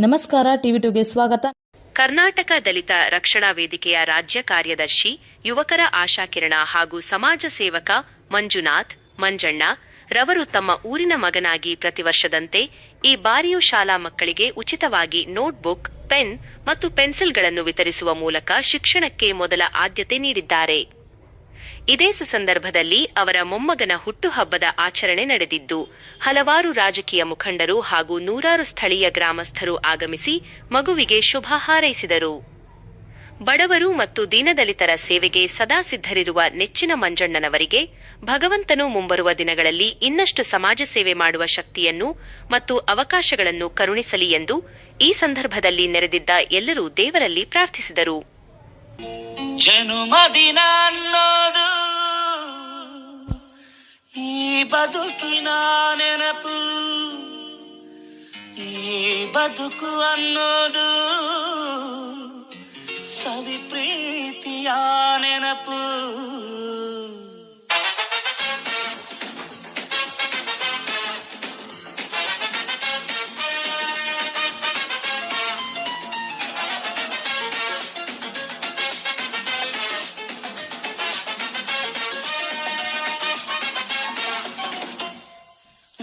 ನಮಸ್ಕಾರ, ಟಿವಿ2ಗೆ ಸ್ವಾಗತ. ಕರ್ನಾಟಕ ದಲಿತ ರಕ್ಷಣಾ ವೇದಿಕೆಯ ರಾಜ್ಯ ಕಾರ್ಯದರ್ಶಿ, ಯುವಕರ ಆಶಾಕಿರಣ ಹಾಗೂ ಸಮಾಜ ಸೇವಕ ಮಂಜುನಾಥ್ ಮಂಜಣ್ಣ ರವರು ತಮ್ಮ ಊರಿನ ಮಗನಾಗಿ ಪ್ರತಿವರ್ಷದಂತೆ ಈ ಬಾರಿಯೂ ಶಾಲಾ ಮಕ್ಕಳಿಗೆ ಉಚಿತವಾಗಿ ನೋಟ್ಬುಕ್, ಪೆನ್ ಮತ್ತು ಪೆನ್ಸಿಲ್ಗಳನ್ನು ವಿತರಿಸುವ ಮೂಲಕ ಶಿಕ್ಷಣಕ್ಕೆ ಮೊದಲ ಆದ್ಯತೆ ನೀಡಿದ್ದಾರೆ. ಇದೇ ಸುಸಂದರ್ಭದಲ್ಲಿ ಅವರ ಮೊಮ್ಮಗನ ಹುಟ್ಟುಹಬ್ಬದ ಆಚರಣೆ ನಡೆದಿದ್ದು, ಹಲವಾರು ರಾಜಕೀಯ ಮುಖಂಡರು ಹಾಗೂ ನೂರಾರು ಸ್ಥಳೀಯ ಗ್ರಾಮಸ್ಥರು ಆಗಮಿಸಿ ಮಗುವಿಗೆ ಶುಭ ಹಾರೈಸಿದರು. ಬಡವರು ಮತ್ತು ದೀನದಲಿತರ ಸೇವೆಗೆ ಸದಾ ಸಿದ್ಧರಿರುವ ನೆಚ್ಚಿನ ಮಂಜಣ್ಣನವರಿಗೆ ಭಗವಂತನು ಮುಂಬರುವ ದಿನಗಳಲ್ಲಿ ಇನ್ನಷ್ಟು ಸಮಾಜ ಸೇವೆ ಮಾಡುವ ಶಕ್ತಿಯನ್ನು ಮತ್ತು ಅವಕಾಶಗಳನ್ನು ಕರುಣಿಸಲಿ ಎಂದು ಈ ಸಂದರ್ಭದಲ್ಲಿ ನೆರೆದಿದ್ದ ಎಲ್ಲರೂ ದೇವರಲ್ಲಿ ಪ್ರಾರ್ಥಿಸಿದರು. ಜನುಮದಿನ ಅನ್ನೋದು ಈ ಬದುಕಿನ ನೆನಪು, ಈ ಬದುಕು ಅನ್ನೋದು ಸವಿ ಪ್ರೀತಿಯ ನೆನಪು.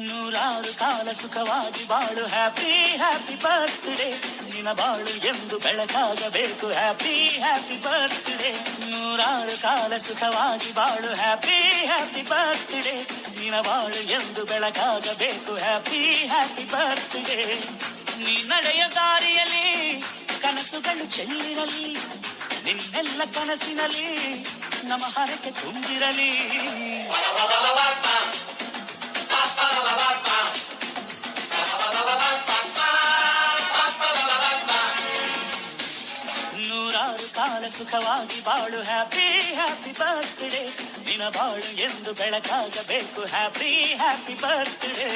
ನೂರಾರು ಕಾಲ ಸುಖವಾಗಿ ಬಾಳು, ಹ್ಯಾಪಿ ಹ್ಯಾಪಿ ಬರ್ತ್ಡೇ, ನಿನ್ನ ಬಾಳು ಎಂದು ಬೆಳಕಾಗಬೇಕು, ಹ್ಯಾಪಿ ಹ್ಯಾಪಿ ಬರ್ತ್ಡೇ. ನೂರಾರು ಕಾಲ ಸುಖವಾಗಿ ಬಾಳು, ಹ್ಯಾಪಿ ಹ್ಯಾಪಿ ಬರ್ತ್ಡೇ, ನಿನ್ನ ಬಾಳು ಎಂದು ಬೆಳಕಾಗಬೇಕು, ಹ್ಯಾಪಿ ಹ್ಯಾಪಿ ಬರ್ತ್ಡೇ. ನೀ ನಡೆಯ ದಾರಿಯಲ್ಲಿ ಕನಸುಗಳು ಚೆಲ್ಲಿರಲಿ, ನಿನ್ನೆಲ್ಲ ಕನಸಿನಲ್ಲಿ ನಮ್ಮ ಹರಕೆ ತುಂಬಿರಲಿ. ನೂರಾರು ಕಾಲ ಸುಖವಾಗಿ ಬಾಳು, ಹ್ಯಾಪಿ ಹ್ಯಾಪಿ ಬರ್ತ್ಡೇ, ನಿನ್ನ ಬಾಳು ಎಂದು ಬೆಳಕಾಗಬೇಕು, ಹ್ಯಾಪಿ ಹ್ಯಾಪಿ ಬರ್ತ್ಡೇ.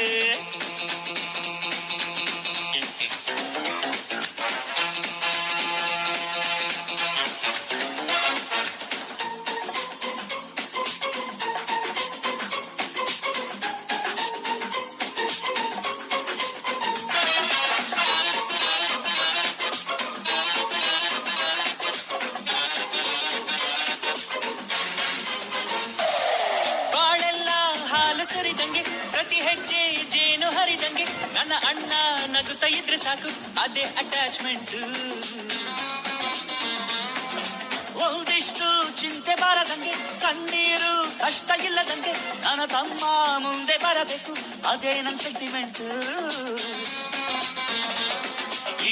ಸರಿದಂಗೆ ಪ್ರತಿ ಹೆಜ್ಜೆ ಜೇನು ಹರಿದಂಗೆ, ನನ್ನ ಅಣ್ಣ ನಗುತ್ತಾ ಇದ್ರೆ ಸಾಕು, ಅದೇ ಅಟ್ಯಾಚ್ಮೆಂಟ್. ಒಂದಿಷ್ಟು ಚಿಂತೆ ಬಾರದಂಗೆ, ಕಣ್ಣೀರು ಕಷ್ಟ ಇಲ್ಲದಂಗೆ, ನನ್ನ ತಮ್ಮ ಮುಂದೆ ಬರಬೇಕು, ಅದೇ ನನ್ನ ಸೆಂಟಿಮೆಂಟ್.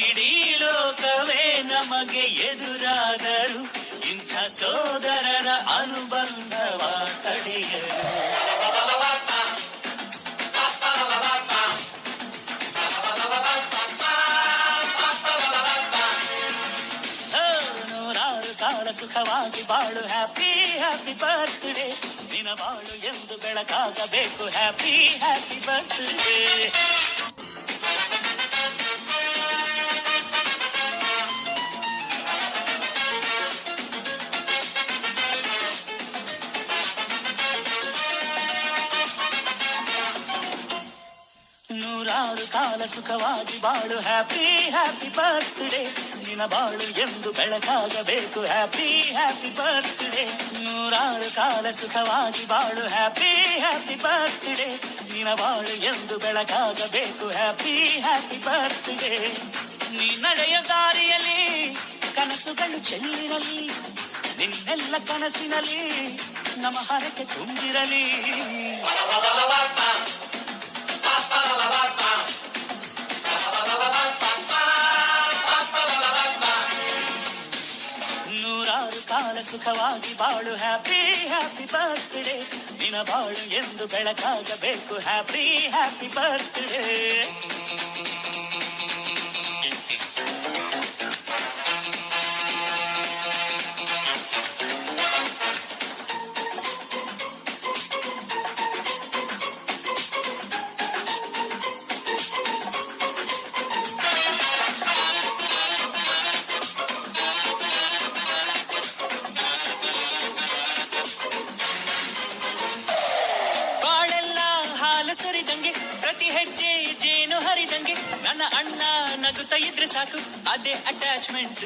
ಇಡೀ ಲೋಕವೇ ನಮಗೆ ಎದುರಾದರು, ಇಂಥ ಸೋದರರ ಅನುಬಂಧವ ತಡೆಯರು. ಸುಖವಾಗಿ ಬಾಳು, ಹ್ಯಾಪಿ ಹ್ಯಾಪಿ ಬರ್ತ್ಡೇ, ನಿನ್ನ ಬಾಳು ಎಂದು ಬೆಳಕಾಗಬೇಕು, ಹ್ಯಾಪಿ ಹ್ಯಾಪಿ ಬರ್ತ್ಡೇ. ನೂರಾರು ಕಾಲ ಸುಖವಾಗಿ ಬಾಳು, ಹ್ಯಾಪಿ ಹ್ಯಾಪಿ ಬರ್ತ್ಡೇ, ನಿನ್ನ ಬಾಳು ಎಂದು ಬೆಳಕಾಗಬೇಕು, ಹ್ಯಾಪಿ ಹ್ಯಾಪಿ ಬರ್ತ್ಡೇ. ನೂರಾರು ಕಾಲ ಸುಖವಾಗಿ ಬಾಳು, ಹ್ಯಾಪಿ ಹ್ಯಾಪಿ ಬರ್ತ್ಡೇ, ನಿನ್ನ ಬಾಳು ಎಂದು ಬೆಳಕಾಗಬೇಕು, ಹ್ಯಾಪಿ ಹ್ಯಾಪಿ ಬರ್ತ್ಡೇ. ನೀ ನಡೆಯ ದಾರಿಯಲ್ಲಿ ಕನಸುಗಳು ಚೆಲ್ಲಿರಲಿ, ನಿನ್ನೆಲ್ಲ ಕನಸಿನಲ್ಲಿ ನಮ್ಮ ಹರಕೆ ತುಂಬಿರಲಿ. ನೂರಾರು ಕಾಲ ಸುಖವಾಗಿ ಬಾಳು, ಹ್ಯಾಪಿ ಹ್ಯಾಪಿ ಬರ್ತ್ಡೇ, ನಿನ್ನ ಬಾಳು ಎಂದು ಬೆಳಕಾಗಬೇಕು, ಹ್ಯಾಪಿ ಹ್ಯಾಪಿ ಬರ್ತ್ಡೇ. ಸರಿದಂಗೆ ಪ್ರತಿ ಹೆಜ್ಜೆ ಜೇನು ನನ್ನ ಅಣ್ಣ ನಗುತ್ತಾ ಇದ್ರೆ ಸಾಕು ಅದೇ ಅಟ್ಯಾಚ್ಮೆಂಟ್.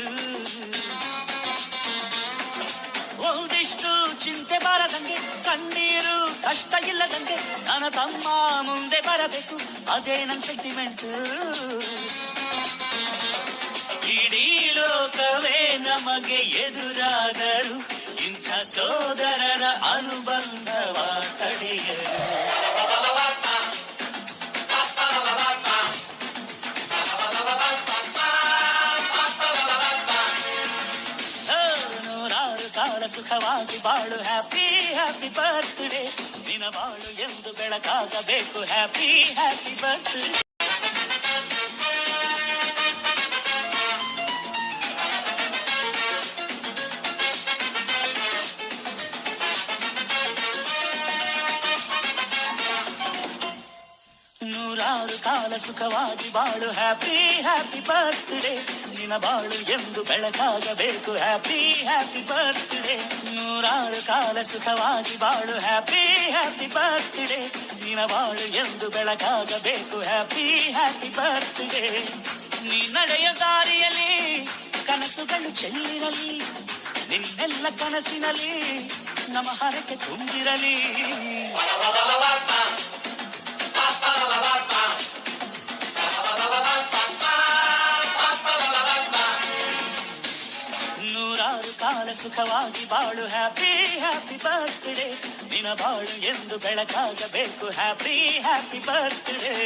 ಒಂದಿಷ್ಟು ಚಿಂತೆ ಬಾರದಂಗೆ, ಕಣ್ಣೀರು ಕಷ್ಟ ಇಲ್ಲದಂಗೆ, ನನ್ನ ತಮ್ಮ ಮುಂದೆ ಬರಬೇಕು ಅದೇ ನನ್ನ ಸೆಂಟಿಮೆಂಟ್. ಇಡೀ ಲೋಕವೇ ನಮಗೆ ಎದುರಾದರು ಇಂಥ ಸೋದರರ ಅನುಬಂಧವ ತಡೆಯರು. ನೂರಾರು ಕಾಲ ಸುಖವಾಗಿ ಬಾಳು, ಹ್ಯಾಪಿ ಹ್ಯಾಪಿ ಬರ್ತ್ಡೇ, ನಿನ ಬಾಳು ಎಂದು ಬೆಳಕಾಗಬೇಕು, ಹ್ಯಾಪಿ ಹ್ಯಾಪಿ ಬರ್ತ್ಡೇ. ನೂರಾರು ಕಾಲ ಸುಖವಾಗಿ ಬಾಳು, ಹ್ಯಾಪಿ ಹ್ಯಾಪಿ ಬರ್ತ್ಡೇ, ನಿನ ಬಾಳು ಎಂದು ಬೆಳಕಾಗಬೇಕು, ಹ್ಯಾಪಿ ಹ್ಯಾಪಿ ಬರ್ತ್ಡೇ. ನೂರಾರು ಕಾಲ ಸುಖವಾಗಿ ಬಾಳು, ಹ್ಯಾಪಿ ಹ್ಯಾಪಿ ಬರ್ತ್ಡೇ, ನಿನ ಬಾಳು ಎಂದು ಬೆಳಕಾಗಬೇಕು, ಹ್ಯಾಪಿ ಹ್ಯಾಪಿ ಬರ್ತ್ಡೇ. ನೀ ನಡೆಯ ದಾರಿಯಲ್ಲಿ ಕನಸುಗಳು ಚೆಲ್ಲಿರಲಿ, ನಿನ್ನೆಲ್ಲ ಕನಸಿನಲ್ಲಿ ನಮ್ಮ ಹರಕೆ ತುಂಬಿರಲಿ. ನೂರಾರು ಕಾಲ ಸುಖವಾಗಿ ಬಾಳು, ಹ್ಯಾಪಿ ಹ್ಯಾಪಿ ಬರ್ತ್ಡೇ, ನಿನ ಬಾಳು ಎಂದು ಬೆಳಕಾಗಬೇಕು, ಹ್ಯಾಪಿ ಹ್ಯಾಪಿ ಬರ್ತ್ಡೇ.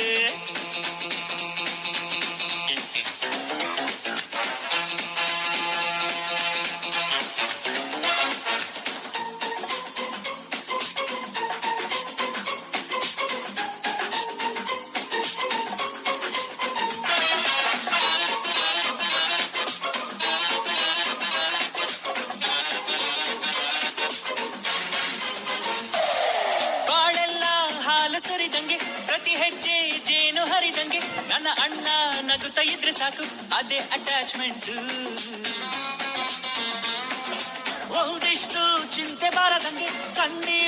ಸುರಿದಂಗೆ, ಪ್ರತಿ ಹೆಜ್ಜೆ ಜೇನು ಹರಿದಂಗೆ, ನನ್ನ ಅಣ್ಣ ನಗುತ್ತಾ ಇದ್ರೆ ಸಾಕು ಅದೇ ಅಟ್ಯಾಚ್ಮೆಂಟ್. ಒಂದಿಷ್ಟು ಚಿಂತೆ ಬಾರದಂಗೆ, ಕಣ್ಣೀರು